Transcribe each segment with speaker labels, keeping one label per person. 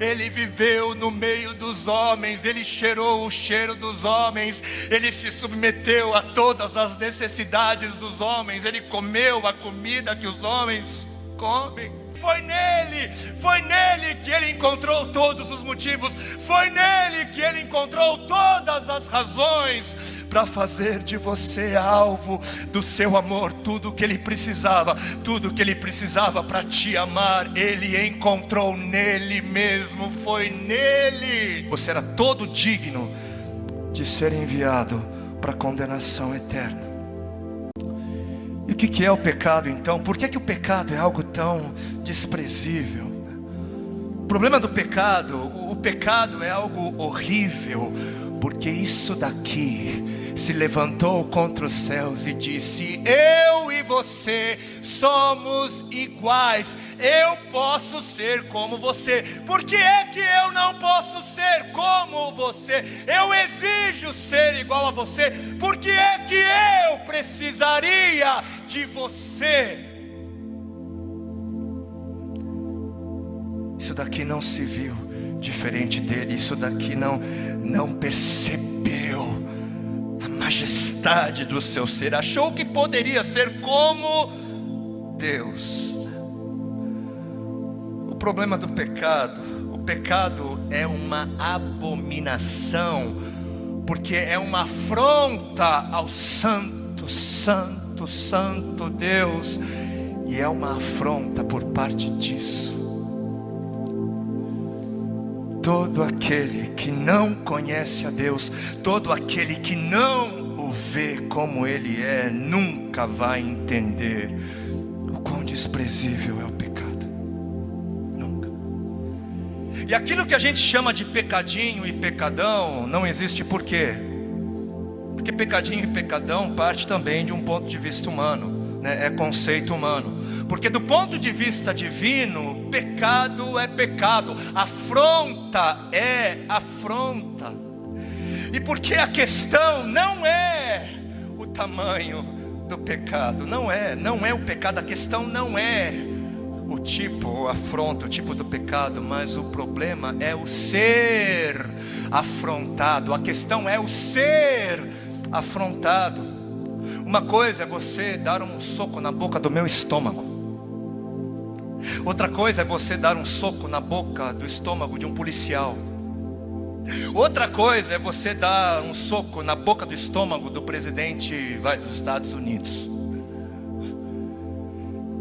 Speaker 1: Ele viveu no meio dos homens, ele cheirou o cheiro dos homens, ele se submeteu a todas as necessidades dos homens, ele comeu a comida que os homens comem. Foi nele que ele encontrou todos os motivos, foi nele que ele encontrou todas as razões para fazer de você alvo do seu amor. Tudo que ele precisava para te amar, ele encontrou nele mesmo, foi nele. Você era todo digno de ser enviado para a condenação eterna. E o que é o pecado então? Por que o pecado é algo tão desprezível? O problema do pecado, o pecado é algo horrível, porque isso daqui se levantou contra os céus e disse: eu e você somos iguais, eu posso ser como você. Por que é que eu não posso ser como você? Eu exijo ser igual a você. Por que é que eu precisaria de você? Isso daqui não se viu diferente dele, isso daqui não percebeu a majestade do seu ser, achou que poderia ser como Deus. O problema do pecado, o pecado é uma abominação, porque é uma afronta ao santo, santo, santo Deus, e é uma afronta por parte disso. Todo aquele que não conhece a Deus, todo aquele que não o vê como Ele é, nunca vai entender o quão desprezível é o pecado. Nunca. E aquilo que a gente chama de pecadinho e pecadão não existe. Por quê? Porque pecadinho e pecadão parte também de um ponto de vista humano, né? É conceito humano. Porque do ponto de vista divino, pecado é pecado, afronta é afronta. E porque a questão não é o tamanho do pecado, não é o pecado, a questão não é o tipo, a afronta, o tipo do pecado, mas o problema é o ser afrontado, a questão é o ser afrontado. Uma coisa é você dar um soco na boca do meu estômago. Outra coisa é você dar um soco na boca do estômago de um policial. Outra coisa é você dar um soco na boca do estômago do presidente dos Estados Unidos.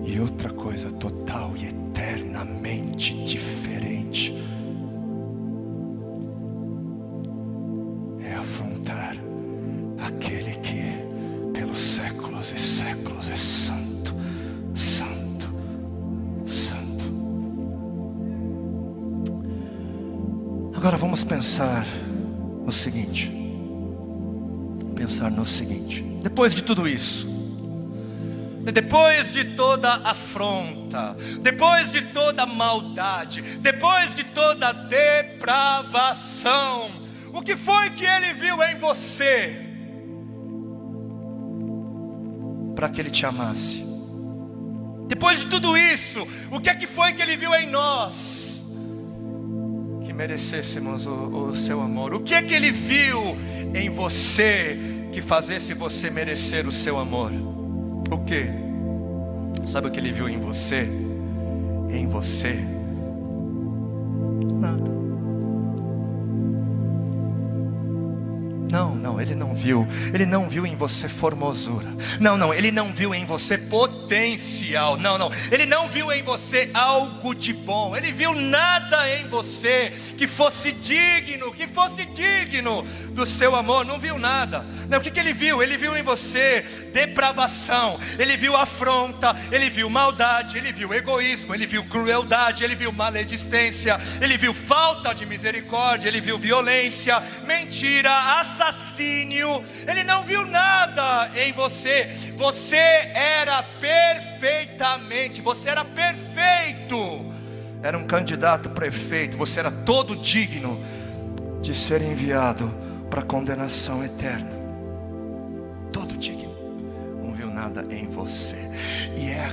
Speaker 1: E outra coisa total e eternamente diferente é afrontar aquele que pelos séculos e séculos é santo, santo, santo. Agora vamos pensar no seguinte. Depois de tudo isso, depois de toda afronta, depois de toda maldade, depois de toda depravação, o que foi que Ele viu em você para que Ele te amasse? Depois de tudo isso, o que é que foi que Ele viu em nós que merecêssemos o seu amor? O que é que Ele viu em você que fazesse você merecer o seu amor? O que? Sabe o que Ele viu em você? Em você? Nada. Não, Ele não viu em você formosura. Não, Ele não viu em você potencial. Não, Ele não viu em você algo de bom. Ele viu nada em você que fosse digno do seu amor. Não viu nada. Não, o que Ele viu? Ele viu em você depravação, Ele viu afronta, Ele viu maldade, Ele viu egoísmo, Ele viu crueldade, Ele viu maledicência, Ele viu falta de misericórdia, Ele viu violência, mentira, assassínio. Ele não viu nada em você. Você era perfeito. Era um candidato prefeito. Você era todo digno de ser enviado para a condenação eterna. Todo digno. Não viu nada em você. E é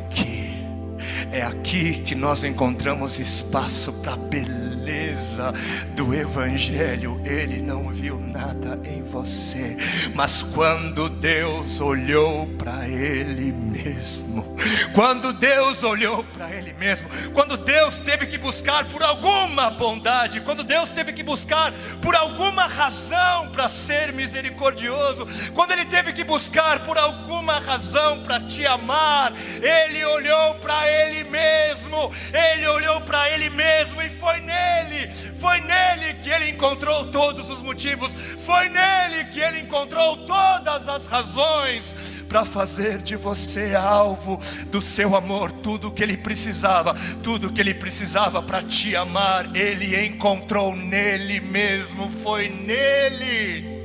Speaker 1: aqui que nós encontramos espaço para beleza. beleza do Evangelho, ele não viu nada em você. Mas quando Deus olhou para ele mesmo, quando Deus olhou para ele mesmo, quando Deus teve que buscar por alguma bondade, quando Deus teve que buscar por alguma razão para ser misericordioso, quando ele teve que buscar por alguma razão para te amar, ele olhou para ele mesmo, ele olhou para ele mesmo, e foi nele que ele encontrou todos os motivos, foi nele que ele encontrou todas as razões para fazer de você alvo do seu amor. Tudo que ele precisava para te amar, ele encontrou nele mesmo. Foi nele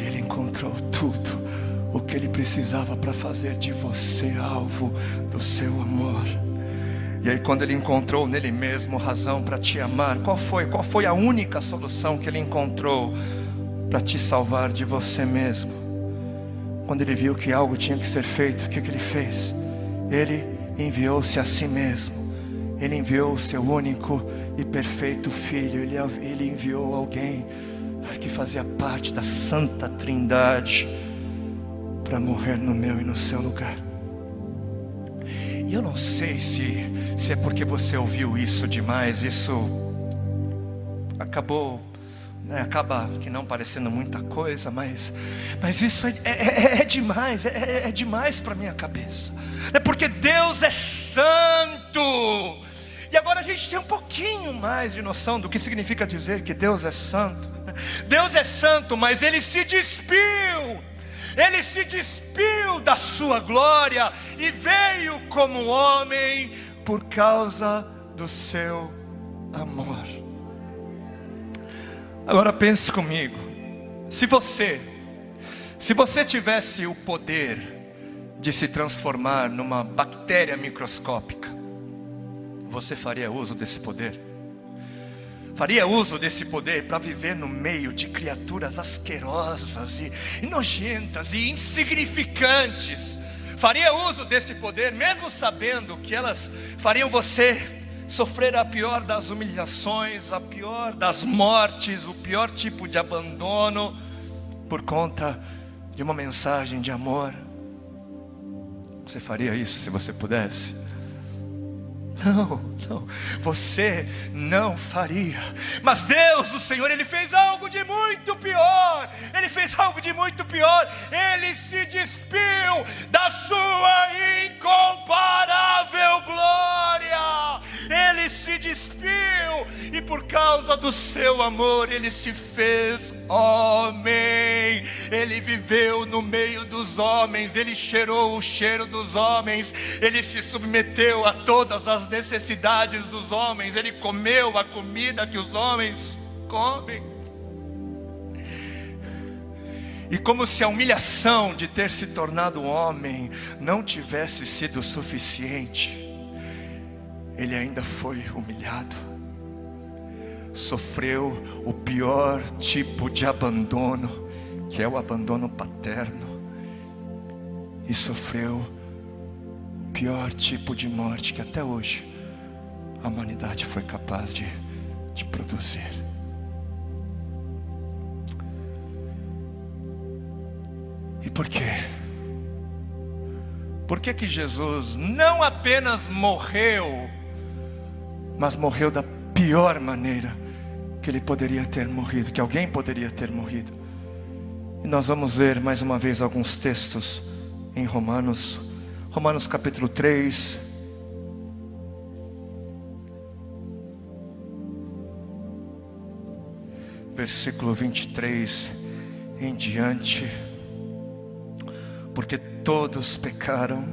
Speaker 1: ele encontrou tudo o que ele precisava para fazer de você alvo do seu amor. E aí, quando ele encontrou nele mesmo razão para te amar, qual foi a única solução que ele encontrou para te salvar de você mesmo? Quando ele viu que algo tinha que ser feito, o que ele fez? Ele enviou-se a si mesmo. Ele enviou o seu único e perfeito Filho. Ele enviou alguém que fazia parte da Santa Trindade para morrer no meu e no seu lugar. E eu não sei se é porque você ouviu isso demais, isso acaba que não parecendo muita coisa, mas isso é demais, é demais para minha cabeça. É porque Deus é santo. E agora a gente tem um pouquinho mais de noção do que significa dizer que Deus é santo. Deus é santo, mas Ele se despiu da sua glória e veio como homem por causa do seu amor. Agora pense comigo, se você tivesse o poder de se transformar numa bactéria microscópica, você faria uso desse poder? Faria uso desse poder para viver no meio de criaturas asquerosas e nojentas e insignificantes? Faria uso desse poder, mesmo sabendo que elas fariam você sofrer a pior das humilhações, a pior das mortes, o pior tipo de abandono, por conta de uma mensagem de amor? Você faria isso se você pudesse? Não, você não faria. Mas Deus, o Senhor, Ele fez algo de muito pior. Ele se despiu da sua incomparável glória. Ele se despiu, e por causa do seu amor, Ele se fez homem. Ele viveu no meio dos homens, Ele cheirou o cheiro dos homens, Ele se submeteu a todas as necessidades dos homens, Ele comeu a comida que os homens comem. E como se a humilhação de ter se tornado homem não tivesse sido suficiente, Ele ainda foi humilhado, sofreu o pior tipo de abandono, que é o abandono paterno, e sofreu o pior tipo de morte que até hoje a humanidade foi capaz de produzir. E por quê? Por que Jesus não apenas morreu, mas morreu da pior maneira que Ele poderia ter morrido, que alguém poderia ter morrido? E nós vamos ver mais uma vez alguns textos em Romanos capítulo 3, versículo 23 em diante. Porque todos pecaram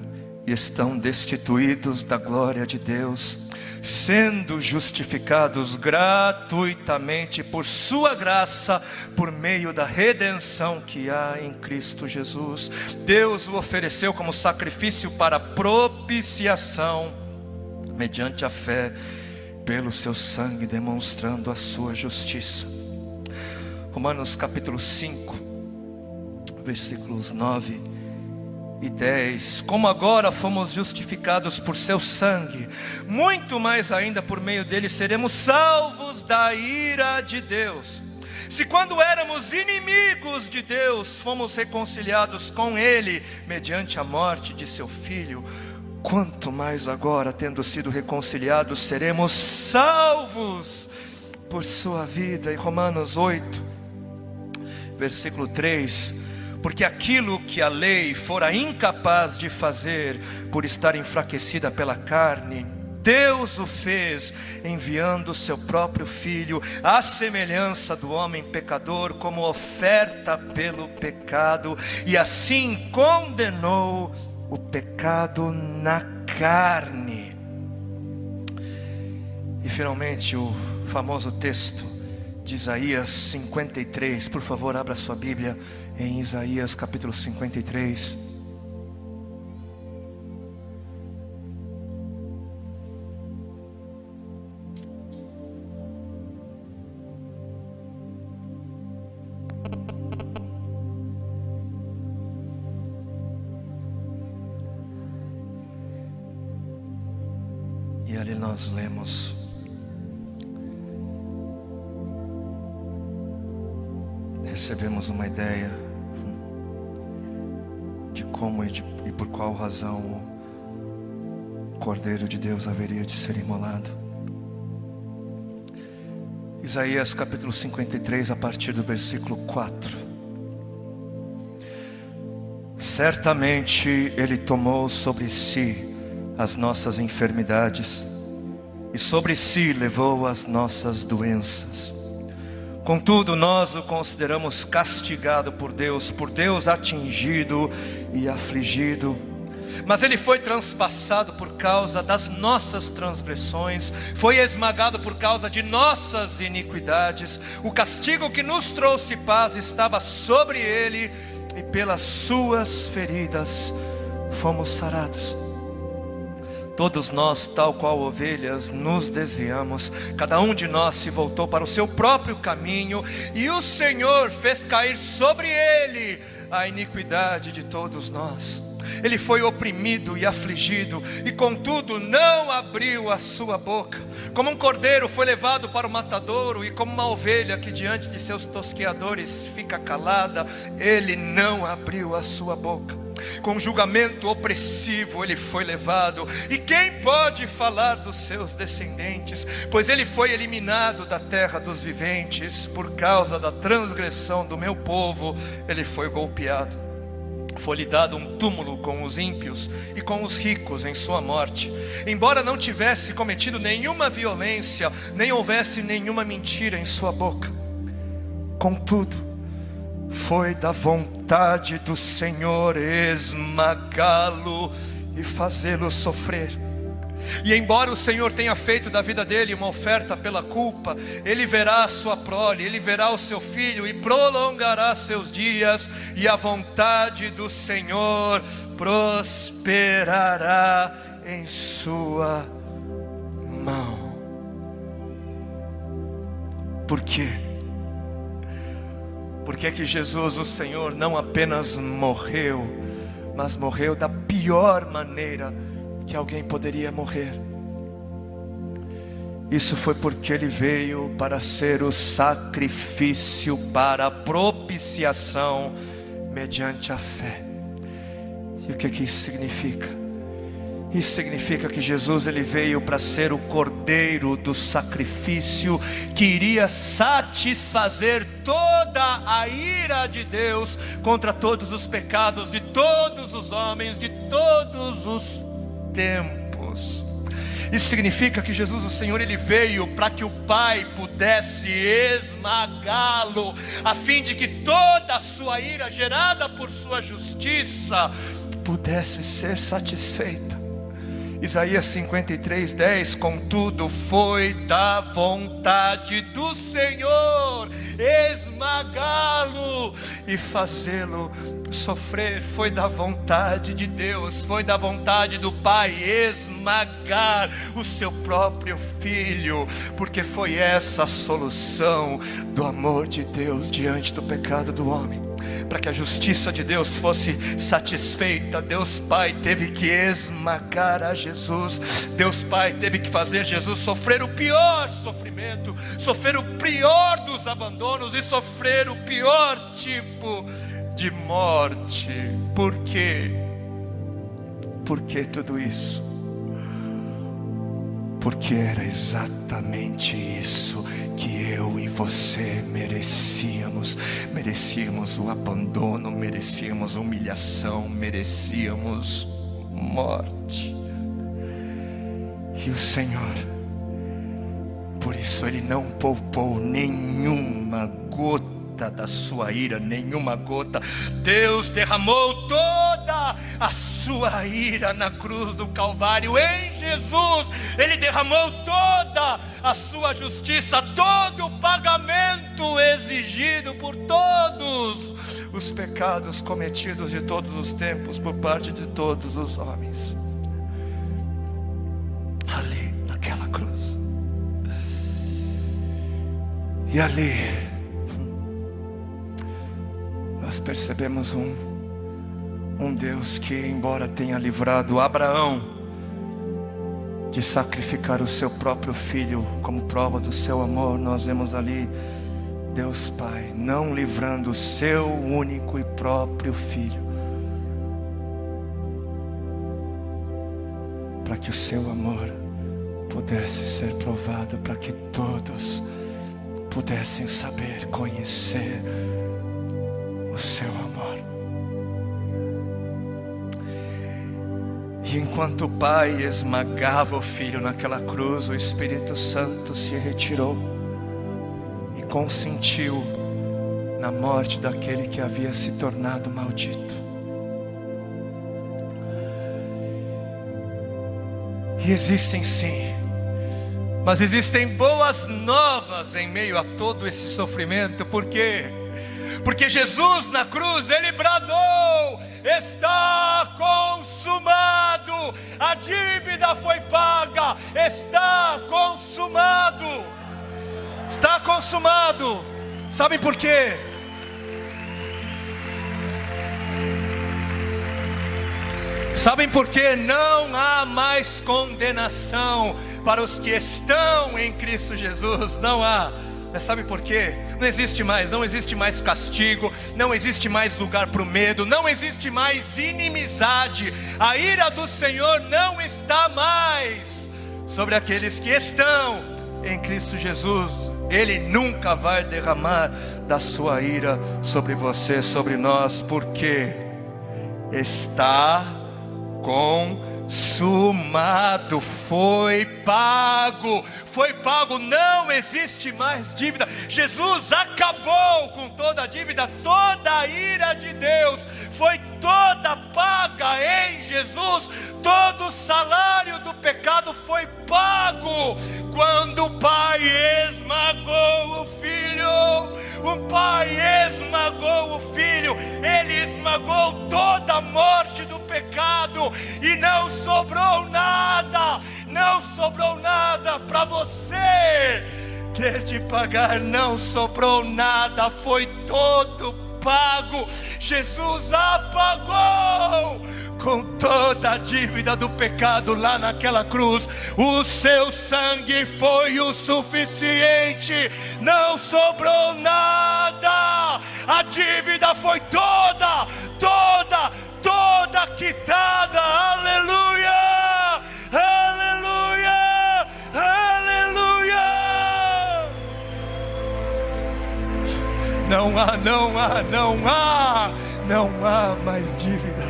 Speaker 1: e estão destituídos da glória de Deus, sendo justificados gratuitamente por sua graça, por meio da redenção que há em Cristo Jesus. Deus o ofereceu como sacrifício para propiciação, mediante a fé, pelo seu sangue, demonstrando a sua justiça. Romanos capítulo 5, versículos 9 10: como agora fomos justificados por seu sangue, muito mais ainda por meio dele seremos salvos da ira de Deus. Se quando éramos inimigos de Deus, fomos reconciliados com ele, mediante a morte de seu Filho, quanto mais agora, tendo sido reconciliados, seremos salvos por sua vida. E Romanos 8, versículo 3: porque aquilo que a lei fora incapaz de fazer, por estar enfraquecida pela carne, Deus o fez, enviando o seu próprio Filho, à semelhança do homem pecador, como oferta pelo pecado, e assim condenou o pecado na carne. E finalmente o famoso texto de Isaías 53, por favor abra sua Bíblia em Isaías capítulo 53. E ali nós lemos: recebemos uma ideia de como e por qual razão o Cordeiro de Deus haveria de ser imolado. Isaías capítulo 53, a partir do versículo 4: certamente Ele tomou sobre si as nossas enfermidades, e sobre si levou as nossas doenças. Contudo, nós o consideramos castigado por Deus atingido e afligido. Mas ele foi transpassado por causa das nossas transgressões, foi esmagado por causa de nossas iniquidades. O castigo que nos trouxe paz estava sobre ele, e pelas suas feridas fomos sarados. Todos nós, tal qual ovelhas, nos desviamos, cada um de nós se voltou para o seu próprio caminho, e o Senhor fez cair sobre ele a iniquidade de todos nós. Ele foi oprimido e afligido, e contudo não abriu a sua boca. Como um cordeiro foi levado para o matadouro, e como uma ovelha que diante de seus tosqueadores fica calada, ele não abriu a sua boca. Com julgamento opressivo ele foi levado, e quem pode falar dos seus descendentes? Pois ele foi eliminado da terra dos viventes. Por causa da transgressão do meu povo ele foi golpeado. Foi-lhe dado um túmulo com os ímpios e com os ricos em sua morte. Embora não tivesse cometido nenhuma violência, nem houvesse nenhuma mentira em sua boca, contudo foi da vontade do Senhor esmagá-lo e fazê-lo sofrer. E embora o Senhor tenha feito da vida dele uma oferta pela culpa, ele verá a sua prole, ele verá o seu filho e prolongará seus dias, e a vontade do Senhor prosperará em sua mão. Por quê? Porque é que Jesus, o Senhor, não apenas morreu, mas morreu da pior maneira que alguém poderia morrer. Isso foi porque ele veio para ser o sacrifício para a propiciação mediante a fé. E o que isso significa? Isso significa que Jesus ele veio para ser o cordeiro do sacrifício, que iria satisfazer toda a ira de Deus contra todos os pecados de todos os homens, de todos os tempos. Isso significa que Jesus, o Senhor, ele veio para que o Pai pudesse esmagá-lo, a fim de que toda a sua ira gerada por sua justiça pudesse ser satisfeita. Isaías 53, 10: contudo foi da vontade do Senhor esmagá-lo e fazê-lo sofrer. Foi da vontade de Deus, foi da vontade do Pai esmagar o seu próprio Filho, porque foi essa a solução do amor de Deus diante do pecado do homem. para que a justiça de Deus fosse satisfeita, Deus Pai teve que esmagar a Jesus. Deus Pai teve que fazer Jesus sofrer o pior sofrimento, sofrer o pior dos abandonos e sofrer o pior tipo de morte. Por quê? Por que tudo isso? Porque era exatamente isso que eu e você merecíamos. Merecíamos o abandono, merecíamos humilhação, merecíamos morte. E o Senhor, por isso Ele não poupou nenhuma gota da sua ira, nenhuma gota. Deus derramou toda a sua ira na cruz do Calvário. Em Jesus Ele derramou toda a sua justiça, todo o pagamento exigido por todos os pecados cometidos de todos os tempos por parte de todos os homens. Ali naquela cruz. E ali nós percebemos um Deus que, embora tenha livrado Abraão de sacrificar o seu próprio filho como prova do seu amor, nós vemos ali Deus Pai não livrando o seu único e próprio filho, para que o seu amor pudesse ser provado, para que todos pudessem saber, conhecer o seu amor. E enquanto o Pai esmagava o Filho naquela cruz, o Espírito Santo se retirou e consentiu na morte daquele que havia se tornado maldito. E existem sim, mas existem boas novas em meio a todo esse sofrimento. Por quê? Porque Jesus na cruz, Ele bradou: está consumado, a dívida foi paga, está consumado, está consumado. Sabe por quê? Sabem por quê? Não há mais condenação para os que estão em Cristo Jesus. Não há. Mas sabe por quê? Não existe mais castigo, não existe mais lugar para o medo, não existe mais inimizade. A ira do Senhor não está mais sobre aqueles que estão em Cristo Jesus. Ele nunca vai derramar da sua ira sobre você, sobre nós, porque está consumado, foi pago, não existe mais dívida. Jesus acabou com toda a dívida, toda a ira de Deus foi toda paga em Jesus. Todo o salário do pecado foi pago quando o Pai esmagou o Filho. O Pai esmagou o Filho, Ele esmagou toda a morte do pecado, e não sobrou nada para você ter de pagar. Não sobrou nada, foi todo pago. Jesus apagou com toda a dívida do pecado lá naquela cruz. O seu sangue foi o suficiente, não sobrou nada. A dívida foi toda quitada. Aleluia, aleluia, aleluia. Não há mais dívida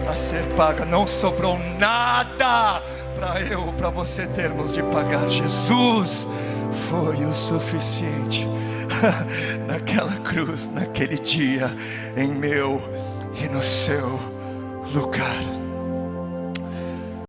Speaker 1: a ser paga. Não sobrou nada para eu, para você termos de pagar. Jesus foi o suficiente naquela cruz, naquele dia, em meu e no seu lugar.